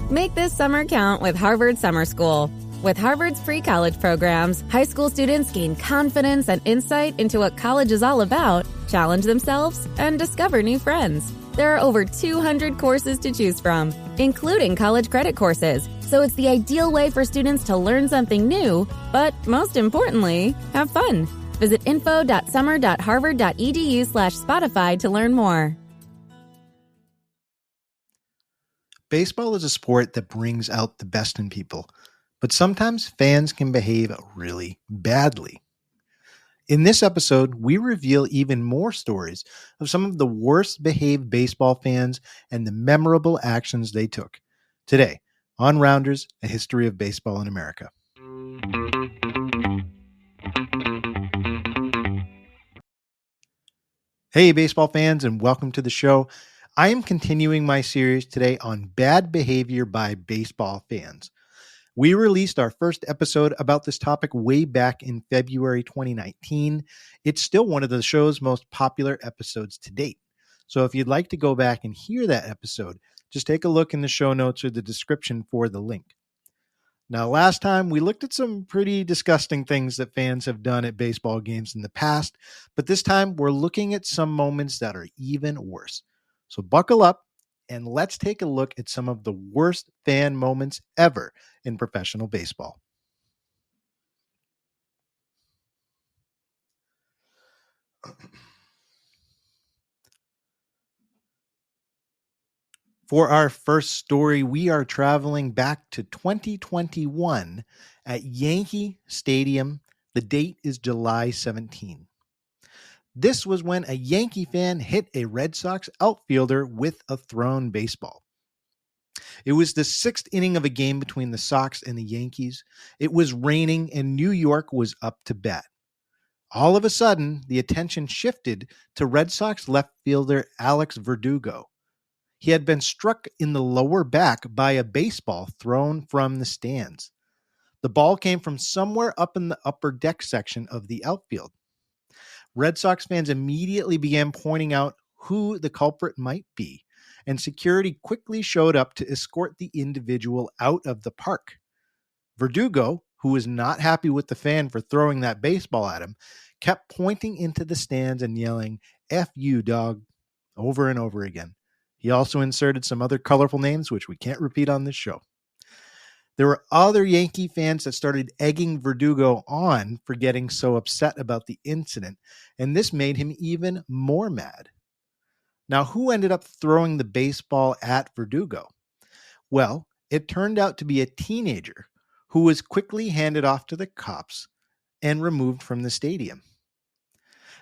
Make this summer count with Harvard Summer School. With Harvard's free college programs, high school students gain confidence and insight into what college is all about, challenge themselves, and discover new friends. There are over 200 courses to choose from, including college credit courses, so it's the ideal way for students to learn something new, but most importantly, have fun. Visit info.summer.harvard.edu/Spotify to learn more. Baseball is a sport that brings out the best in people, but sometimes fans can behave really badly. In this episode, we reveal even more stories of some of the worst behaved baseball fans and the memorable actions they took. Today, on Rounders, a history of baseball in America. Hey, baseball fans, and welcome to the show. I am continuing my series today on bad behavior by baseball fans. We released our first episode about this topic way back in February 2019. It's still one of the show's most popular episodes to date. So if you'd like to go back and hear that episode, just take a look in the show notes or the description for the link. Now, last time we looked at some pretty disgusting things that fans have done at baseball games in the past, but this time we're looking at some moments that are even worse. So buckle up and let's take a look at some of the worst fan moments ever in professional baseball. For our first story, we are traveling back to 2021 at Yankee Stadium. The date is July 17. This was when a Yankee fan hit a Red Sox outfielder with a thrown baseball. It was the sixth inning of a game between the Sox and the Yankees. It was raining and New York was up to bat. All of a sudden, the attention shifted to Red Sox left fielder Alex Verdugo. He had been struck in the lower back by a baseball thrown from the stands. The ball came from somewhere up in the upper deck section of the outfield. Red Sox fans immediately began pointing out who the culprit might be, and security quickly showed up to escort the individual out of the park. Verdugo, who was not happy with the fan for throwing that baseball at him, kept pointing into the stands and yelling, "F you, dog," over and over again. He also inserted some other colorful names, which we can't repeat on this show. There were other Yankee fans that started egging Verdugo on for getting so upset about the incident, and this made him even more mad. Now, who ended up throwing the baseball at Verdugo? Well, it turned out to be a teenager who was quickly handed off to the cops and removed from the stadium.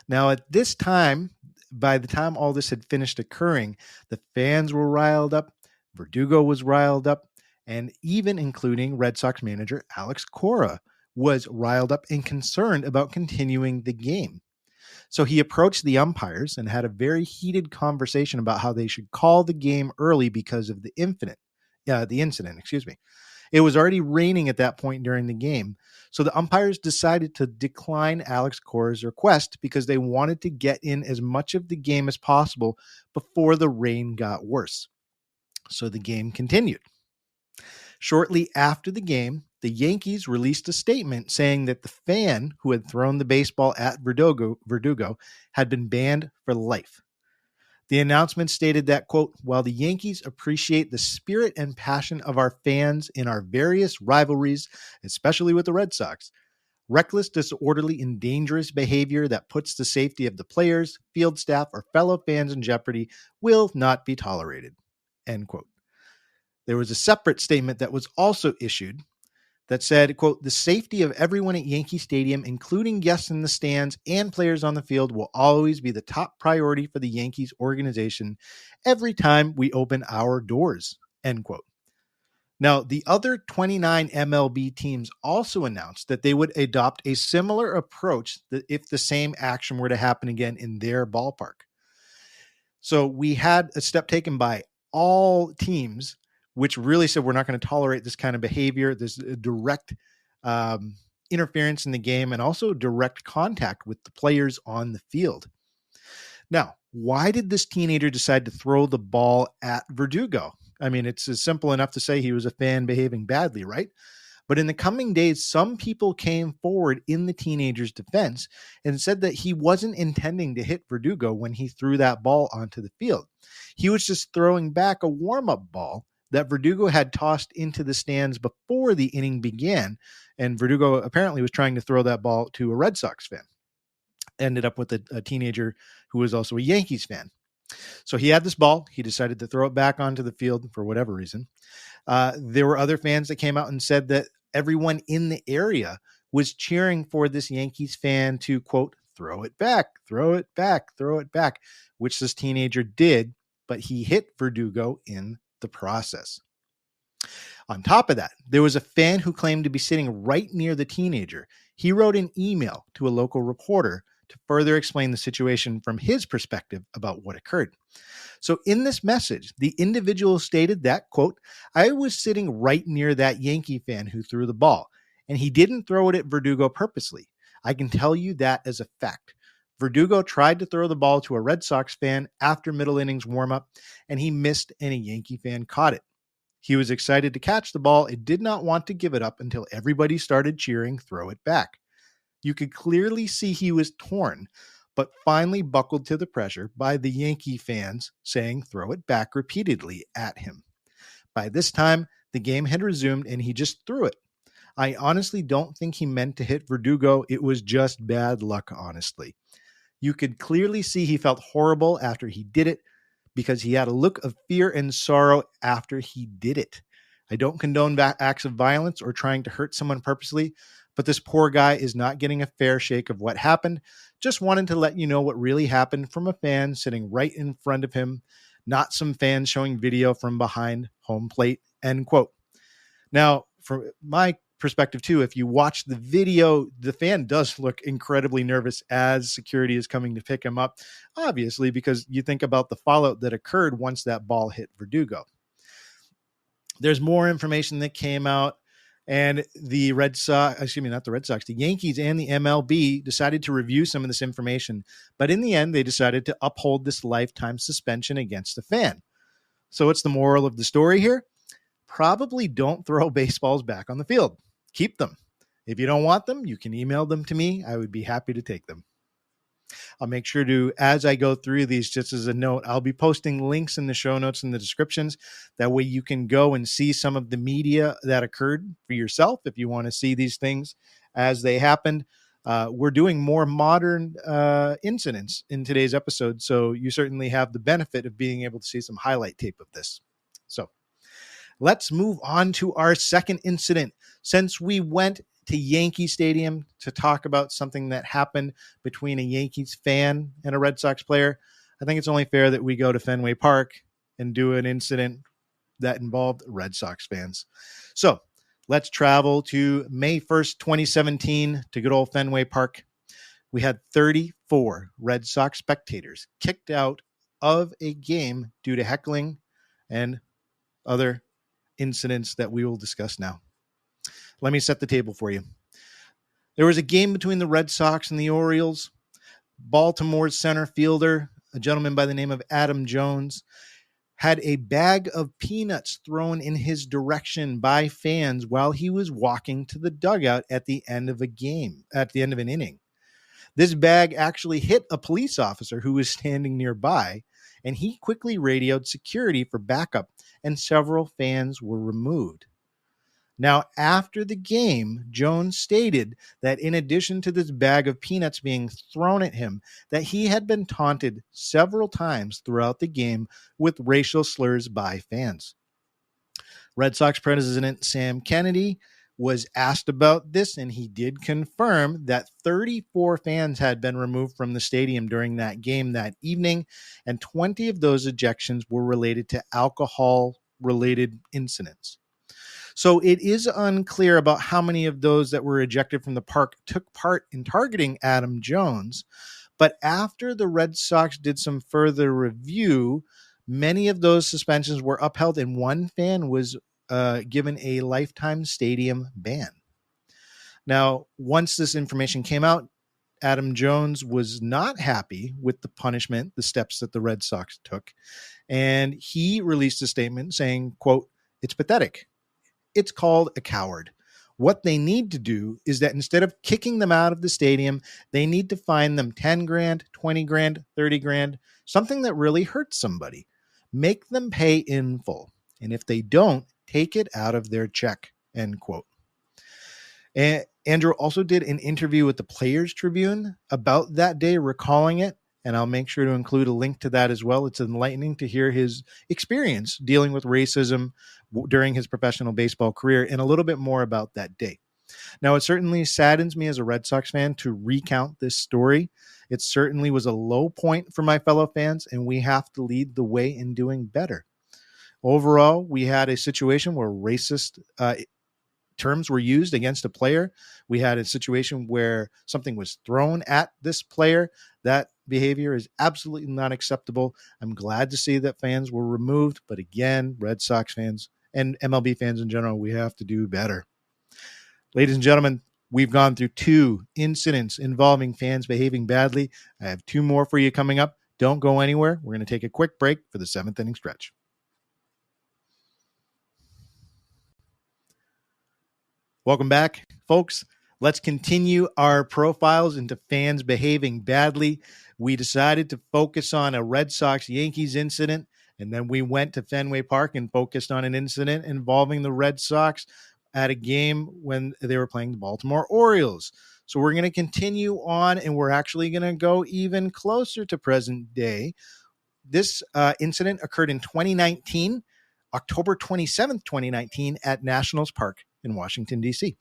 Now, at this time, by the time all this had finished occurring, the fans were riled up, Verdugo was riled up, and even including Red Sox manager Alex Cora was riled up and concerned about continuing the game. So he approached the umpires and had a very heated conversation about how they should call the game early because of the incident. It was already raining at that point during the game, so the umpires decided to decline Alex Cora's request because they wanted to get in as much of the game as possible before the rain got worse. So the game continued. Shortly after the game, the Yankees released a statement saying that the fan who had thrown the baseball at Verdugo had been banned for life. The announcement stated that, quote, "While the Yankees appreciate the spirit and passion of our fans in our various rivalries, especially with the Red Sox, reckless, disorderly, and dangerous behavior that puts the safety of the players, field staff, or fellow fans in jeopardy will not be tolerated," end quote. There was a separate statement that was also issued that said, quote, "The safety of everyone at Yankee Stadium, including guests in the stands and players on the field, will always be the top priority for the Yankees organization every time we open our doors," end quote. Now, the other 29 MLB teams also announced that they would adopt a similar approach if the same action were to happen again in their ballpark. So we had a step taken by all teams which really said we're not going to tolerate this kind of behavior. There's a direct interference in the game and also direct contact with the players on the field. Now, why did this teenager decide to throw the ball at Verdugo? I mean, it's simple enough to say he was a fan behaving badly, right? But in the coming days, some people came forward in the teenager's defense and said that he wasn't intending to hit Verdugo when he threw that ball onto the field. He was just throwing back a warm-up ball that Verdugo had tossed into the stands before the inning began, and Verdugo apparently was trying to throw that ball to a Red Sox fan. Ended up with a teenager who was also a Yankees fan. So he had this ball. He decided to throw it back onto the field for whatever reason. There were other fans that came out and said that everyone in the area was cheering for this Yankees fan to, quote, throw it back, throw it back, throw it back, which this teenager did, but he hit Verdugo in the process. On top of that, there was a fan who claimed to be sitting right near the teenager. He wrote an email to a local reporter to further explain the situation from his perspective about what occurred. So in this message, the individual stated that, quote, I was sitting right near that Yankee fan who threw the ball, and he didn't throw it at Verdugo purposely. I can tell you that as a fact. Verdugo tried to throw the ball to a Red Sox fan after middle innings warm-up, and he missed, and a Yankee fan caught it. He was excited to catch the ball and did not want to give it up until everybody started cheering, throw it back. You could clearly see he was torn, but finally buckled to the pressure by the Yankee fans saying, throw it back repeatedly at him. By this time, the game had resumed and he just threw it. I honestly don't think he meant to hit Verdugo. It was just bad luck, honestly. You could clearly see he felt horrible after he did it because he had a look of fear and sorrow after he did it. I don't condone acts of violence or trying to hurt someone purposely, but this poor guy is not getting a fair shake of what happened. Just wanted to let you know what really happened from a fan sitting right in front of him, not some fans showing video from behind home plate, end quote. Now, from my perspective too, if you watch the video, the fan does look incredibly nervous as security is coming to pick him up, obviously, because you think about the fallout that occurred once that ball hit Verdugo. There's more information that came out. And the the Yankees and the MLB decided to review some of this information. But in the end, they decided to uphold this lifetime suspension against the fan. So what's the moral of the story here? Probably don't throw baseballs back on the field. Keep them. If you don't want them, you can email them to me. I would be happy to take them. I'll make sure to, as I go through these, just as a note, I'll be posting links in the show notes and the descriptions. That way you can go and see some of the media that occurred for yourself if you want to see these things as they happened. We're doing more modern incidents in today's episode, so you certainly have the benefit of being able to see some highlight tape of this. So let's move on to our second incident. Since we went to Yankee Stadium to talk about something that happened between a Yankees fan and a Red Sox player, I think it's only fair that we go to Fenway Park and do an incident that involved Red Sox fans. So let's travel to May 1st, 2017 to good old Fenway Park. We had 34 Red Sox spectators kicked out of a game due to heckling and other incidents that we will discuss now. Let me set the table for you. There was a game between the Red Sox and the Orioles. Baltimore's center fielder, a gentleman by the name of Adam Jones, had a bag of peanuts thrown in his direction by fans while he was walking to the dugout at the end of an inning. This bag actually hit a police officer who was standing nearby, and he quickly radioed security for backup, and several fans were removed. Now, after the game, Jones stated that in addition to this bag of peanuts being thrown at him, that he had been taunted several times throughout the game with racial slurs by fans. Red Sox president Sam Kennedy was asked about this, and he did confirm that 34 fans had been removed from the stadium during that game that evening, and 20 of those ejections were related to alcohol-related incidents. So it is unclear about how many of those that were ejected from the park took part in targeting Adam Jones. But after the Red Sox did some further review, many of those suspensions were upheld, and one fan was given a lifetime stadium ban. Now, once this information came out, Adam Jones was not happy with the punishment, the steps that the Red Sox took. And he released a statement saying, quote, "It's pathetic. It's called a coward. What they need to do is that instead of kicking them out of the stadium, they need to fine them 10 grand, 20 grand, 30 grand, something that really hurts somebody. Make them pay in full. And if they don't, take it out of their check," end quote. And Andrew also did an interview with the Players Tribune about that day, recalling it. And I'll make sure to include a link to that as well. It's enlightening to hear his experience dealing with racism during his professional baseball career and a little bit more about that day. Now, it certainly saddens me as a Red Sox fan to recount this story. It certainly was a low point for my fellow fans, and we have to lead the way in doing better. Overall, we had a situation where racist terms were used against a player. We had a situation where something was thrown at this player. That behavior is absolutely not acceptable. I'm glad to see that fans were removed. But again, Red Sox fans and MLB fans in general, we have to do better. Ladies and gentlemen, we've gone through 2 incidents involving fans behaving badly. I have 2 more for you coming up. Don't go anywhere. We're going to take a quick break for the 7th inning stretch. Welcome back, folks. Let's continue our profiles into fans behaving badly. We decided to focus on a Red Sox-Yankees incident, and then we went to Fenway Park and focused on an incident involving the Red Sox at a game when they were playing the Baltimore Orioles. So we're going to continue on, and we're actually going to go even closer to present day. This incident occurred in 2019, October 27th, 2019, at Nationals Park in Washington, D.C.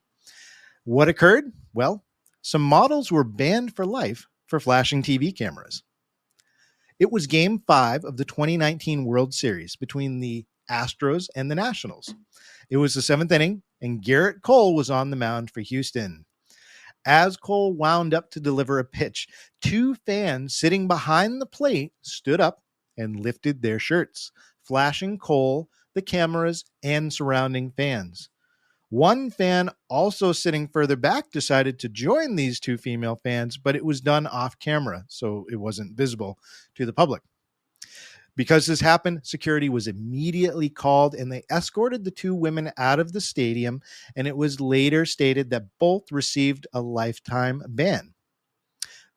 What occurred? Well, some models were banned for life for flashing TV cameras. It was Game 5 of the 2019 World Series between the Astros and the Nationals. It was the 7th inning, and Garrett Cole was on the mound for Houston. As Cole wound up to deliver a pitch, 2 fans sitting behind the plate stood up and lifted their shirts, flashing Cole, the cameras, and surrounding fans. One fan also sitting further back decided to join these 2 female fans, but it was done off camera, so it wasn't visible to the public. Because this happened, security was immediately called and they escorted the 2 women out of the stadium, and it was later stated that both received a lifetime ban.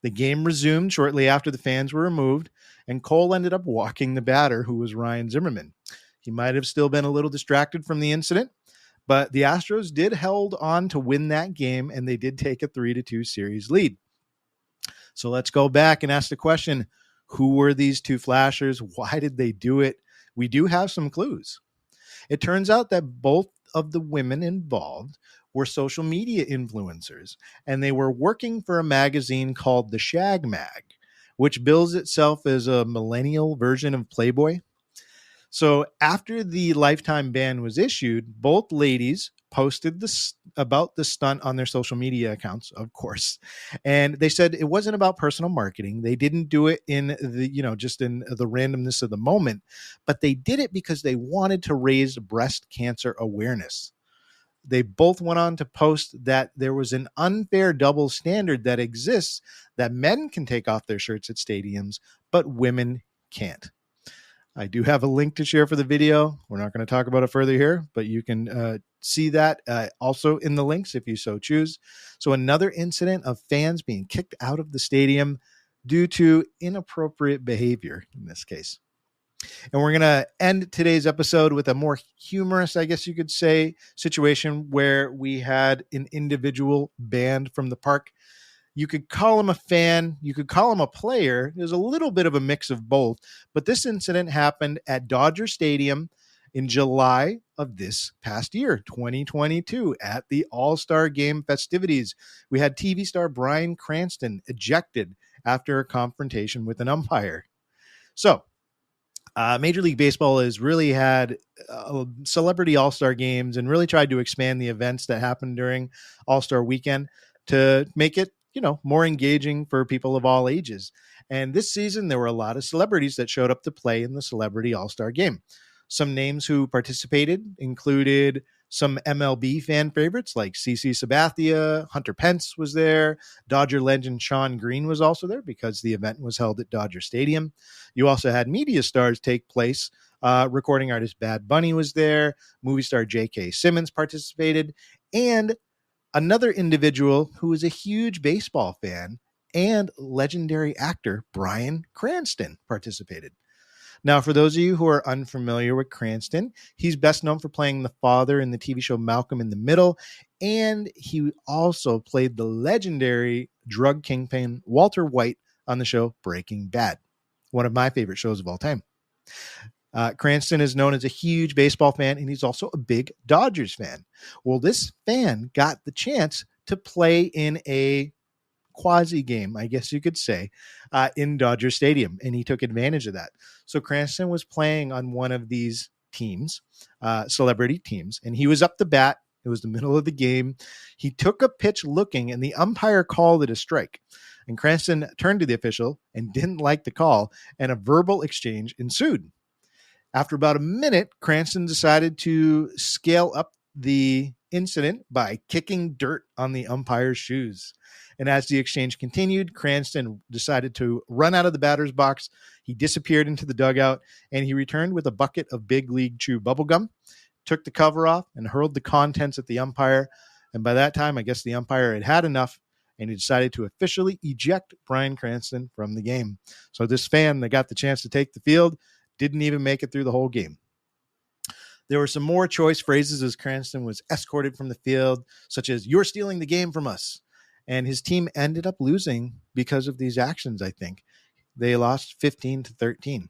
The game resumed shortly after the fans were removed, and Cole ended up walking the batter, who was Ryan Zimmerman. He might have still been a little distracted from the incident, but the Astros did hold on to win that game, and they did take a 3-2 series lead. So let's go back and ask the question, who were these 2 flashers? Why did they do it? We do have some clues. It turns out that both of the women involved were social media influencers, and they were working for a magazine called The Shag Mag, which bills itself as a millennial version of Playboy. So after the lifetime ban was issued, both ladies posted about the stunt on their social media accounts, of course. And they said it wasn't about personal marketing. They didn't do it in the, just in the randomness of the moment, but they did it because they wanted to raise breast cancer awareness. They both went on to post that there was an unfair double standard that exists, that men can take off their shirts at stadiums, but women can't. I do have a link to share for the video. We're not going to talk about it further here, but you can see that also in the links if you so choose. So another incident of fans being kicked out of the stadium due to inappropriate behavior in this case. And we're going to end today's episode with a more humorous, I guess you could say, situation where we had an individual banned from the park. You could call him a fan. You could call him a player. There's a little bit of a mix of both. But this incident happened at Dodger Stadium in July of this past year, 2022, at the All-Star Game festivities. We had TV star Bryan Cranston ejected after a confrontation with an umpire. So, Major League Baseball has really had celebrity All-Star games and really tried to expand the events that happened during All-Star weekend to make it more engaging for people of all ages. And this season, there were a lot of celebrities that showed up to play in the Celebrity All-Star Game. Some names who participated included Some MLB fan favorites like CC Sabathia, Hunter Pence was there. Dodger legend Shawn Green was also there because the event was held at Dodger Stadium. You also had media stars take place. Recording artist Bad Bunny was there. Movie star J.K. Simmons participated. And another individual who is a huge baseball fan and legendary actor Bryan Cranston participated. Now, for those of you who are unfamiliar with Cranston, he's best known for playing the father in the TV show Malcolm in the Middle, and he also played the legendary drug kingpin Walter White on the show Breaking Bad, one of my favorite shows of all time. Cranston is known as a huge baseball fan, and he's also a big Dodgers fan. Well, this fan got the chance to play in a quasi game, I guess you could say, in Dodger Stadium, and he took advantage of that. So Cranston was playing on one of these teams, celebrity teams, and he was up the bat. It was the middle of the game. He took a pitch looking, and the umpire called it a strike. And Cranston turned to the official and didn't like the call, and a verbal exchange ensued. After about a minute, Cranston decided to scale up the incident by kicking dirt on the umpire's shoes. And as the exchange continued, Cranston decided to run out of the batter's box. He disappeared into the dugout, and he returned with a bucket of Big League Chew bubblegum, took the cover off, and hurled the contents at the umpire. And by that time, I guess the umpire had had enough, and he decided to officially eject Bryan Cranston from the game. So this fan that got the chance to take the field didn't even make it through the whole game. There were some more choice phrases as Cranston was escorted from the field, such as, "You're stealing the game from us." And his team ended up losing because of these actions, I think. They lost 15-13.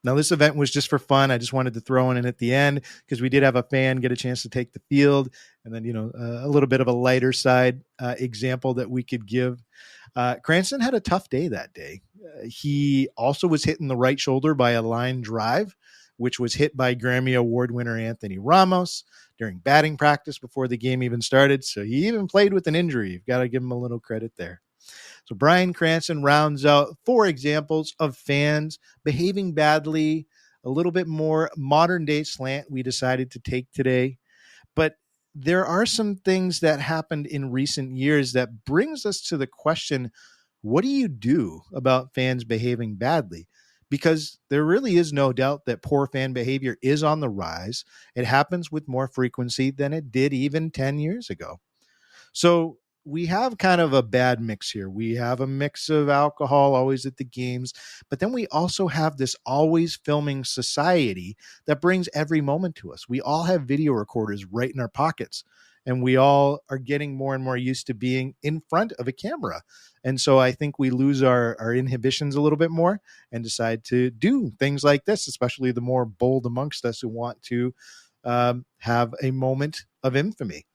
Now, this event was just for fun. I just wanted to throw in at the end because we did have a fan get a chance to take the field. And then, a little bit of a lighter side example that we could give. Cranston had a tough day that day. He also was hit in the right shoulder by a line drive, which was hit by Grammy Award winner Anthony Ramos during batting practice before the game even started. So he even played with an injury. You've got to give him a little credit there. So Bryan Cranston rounds out 4 examples of fans behaving badly, a little bit more modern day slant we decided to take today. But there are some things that happened in recent years that brings us to the question, what do you do about fans behaving badly? Because there really is no doubt that poor fan behavior is on the rise. It happens with more frequency than it did even 10 years ago. So we have kind of a bad mix here. We have a mix of alcohol always at the games, but then we also have this always filming society that brings every moment to us. We all have video recorders right in our pockets, and we all are getting more and more used to being in front of a camera. And so I think we lose our inhibitions a little bit more and decide to do things like this, especially the more bold amongst us who want to have a moment of infamy.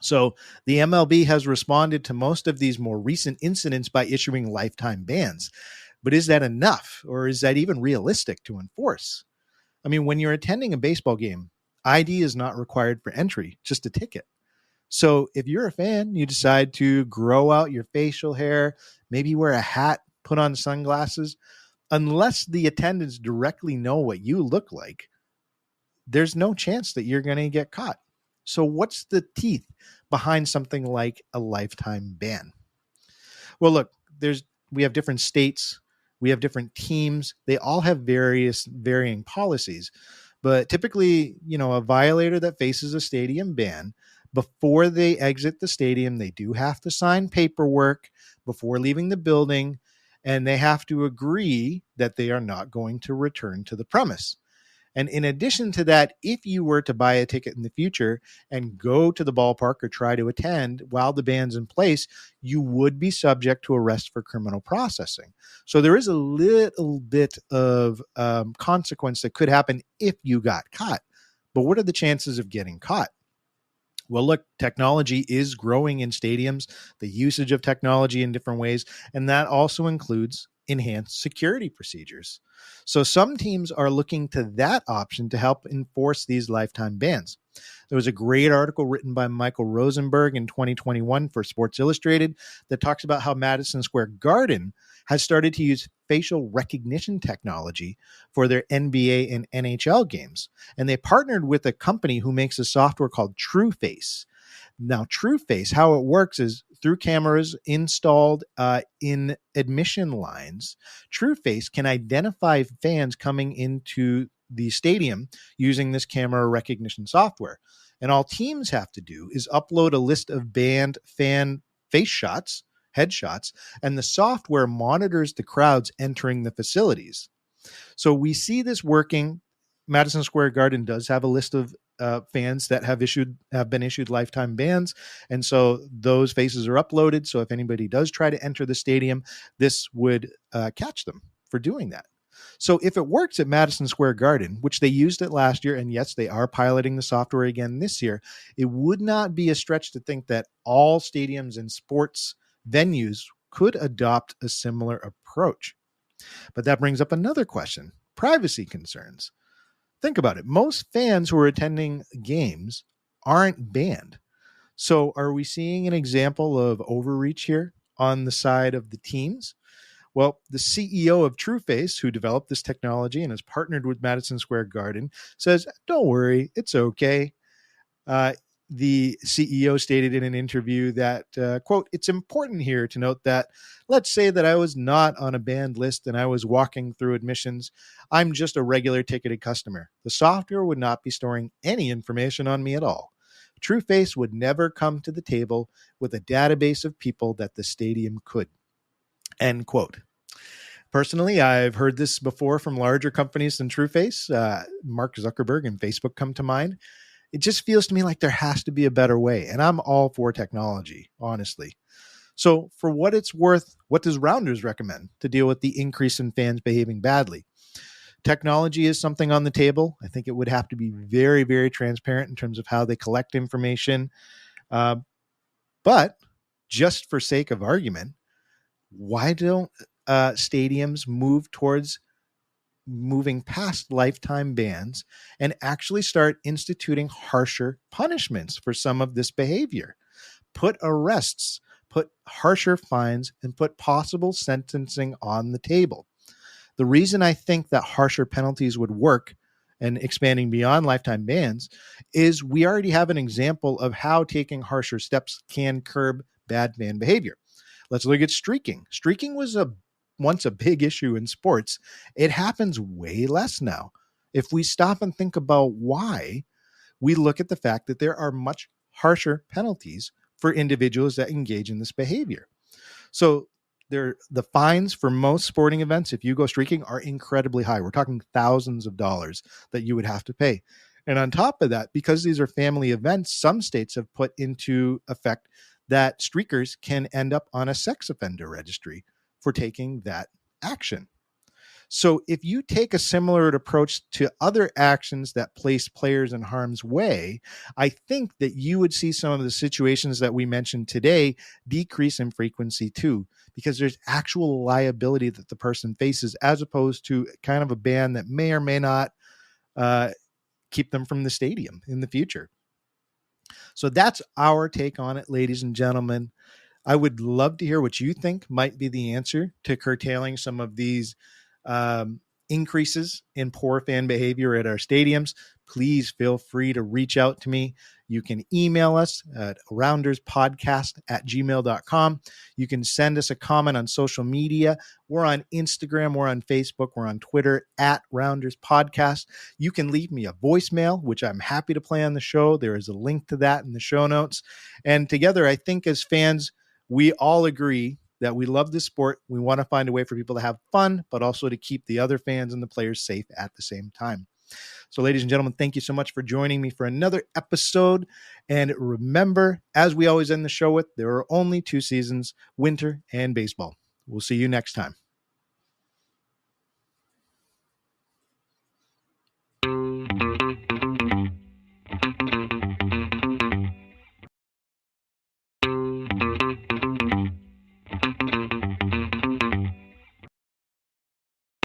So the MLB has responded to most of these more recent incidents by issuing lifetime bans. But is that enough, or is that even realistic to enforce? I mean, when you're attending a baseball game, ID is not required for entry, just a ticket. So if you're a fan, you decide to grow out your facial hair, maybe wear a hat, put on sunglasses, unless the attendants directly know what you look like, there's no chance that you're going to get caught. So what's the teeth behind something like a lifetime ban? Well, look, we have different states, we have different teams. They all have varying policies. But typically, a violator that faces a stadium ban, before they exit the stadium, they do have to sign paperwork before leaving the building, and they have to agree that they are not going to return to the premise. And in addition to that, if you were to buy a ticket in the future and go to the ballpark or try to attend while the ban's in place, you would be subject to arrest for criminal processing. So there is a little bit of consequence that could happen if you got caught. But what are the chances of getting caught? Well, look, technology is growing in stadiums, the usage of technology in different ways, and that also includes enhanced security procedures. So some teams are looking to that option to help enforce these lifetime bans. There was a great article written by Michael Rosenberg in 2021 for Sports Illustrated that talks about how Madison Square Garden has started to use facial recognition technology for their NBA and NHL games. And they partnered with a company who makes a software called TrueFace. Now, TrueFace, how it works is through cameras installed in admission lines, TrueFace can identify fans coming into the stadium using this camera recognition software. And all teams have to do is upload a list of banned fan face shots, headshots, and the software monitors the crowds entering the facilities. So we see this working. Madison Square Garden does have a list of fans that have been issued lifetime bans, and so those faces are uploaded. So if anybody does try to enter the stadium, this would catch them for doing that. So if it works at Madison Square Garden, which they used it last year, and yes, they are piloting the software again this year, it would not be a stretch to think that all stadiums and sports venues could adopt a similar approach. But that brings up another question: privacy concerns. Think about it. Most fans who are attending games aren't banned. So are we seeing an example of overreach here on the side of the teams? Well, the CEO of TrueFace, who developed this technology and has partnered with Madison Square Garden, says, don't worry, it's okay. The CEO stated in an interview that, quote, it's important here to note that, let's say that I was not on a banned list and I was walking through admissions. I'm just a regular ticketed customer. The software would not be storing any information on me at all. TrueFace would never come to the table with a database of people that the stadium could. End quote. Personally, I've heard this before from larger companies than TrueFace. Mark Zuckerberg and Facebook come to mind. It just feels to me like there has to be a better way. And I'm all for technology, honestly. So for what it's worth, what does Rounders recommend to deal with the increase in fans behaving badly? Technology is something on the table. I think it would have to be very, very transparent in terms of how they collect information. But just for sake of argument, why don't stadiums move towards moving past lifetime bans and actually start instituting harsher punishments for some of this behavior? Put arrests, put harsher fines, and put possible sentencing on the table. The reason I think that harsher penalties would work and expanding beyond lifetime bans is we already have an example of how taking harsher steps can curb bad fan behavior. Let's look at streaking. Streaking was once a big issue in sports. It happens way less now. If we stop and think about why, we look at the fact that there are much harsher penalties for individuals that engage in this behavior. So the fines for most sporting events, if you go streaking, are incredibly high. We're talking thousands of dollars that you would have to pay. And on top of that, because these are family events, some states have put into effect that streakers can end up on a sex offender registry for taking that action. So if you take a similar approach to other actions that place players in harm's way, I think that you would see some of the situations that we mentioned today decrease in frequency too, because there's actual liability that the person faces as opposed to kind of a ban that may or may not keep them from the stadium in the future. So that's our take on it, ladies and gentlemen. I would love to hear what you think might be the answer to curtailing some of these increases in poor fan behavior at our stadiums. Please feel free to reach out to me. You can email us at rounderspodcast@gmail.com. You can send us a comment on social media. We're on Instagram, we're on Facebook, we're on Twitter at Rounders Podcast. You can leave me a voicemail, which I'm happy to play on the show. There is a link to that in the show notes. And together, I think as fans, we all agree that we love this sport. We want to find a way for people to have fun, but also to keep the other fans and the players safe at the same time. So, ladies and gentlemen, thank you so much for joining me for another episode. And remember, as we always end the show with, there are only two seasons, winter and baseball. We'll see you next time.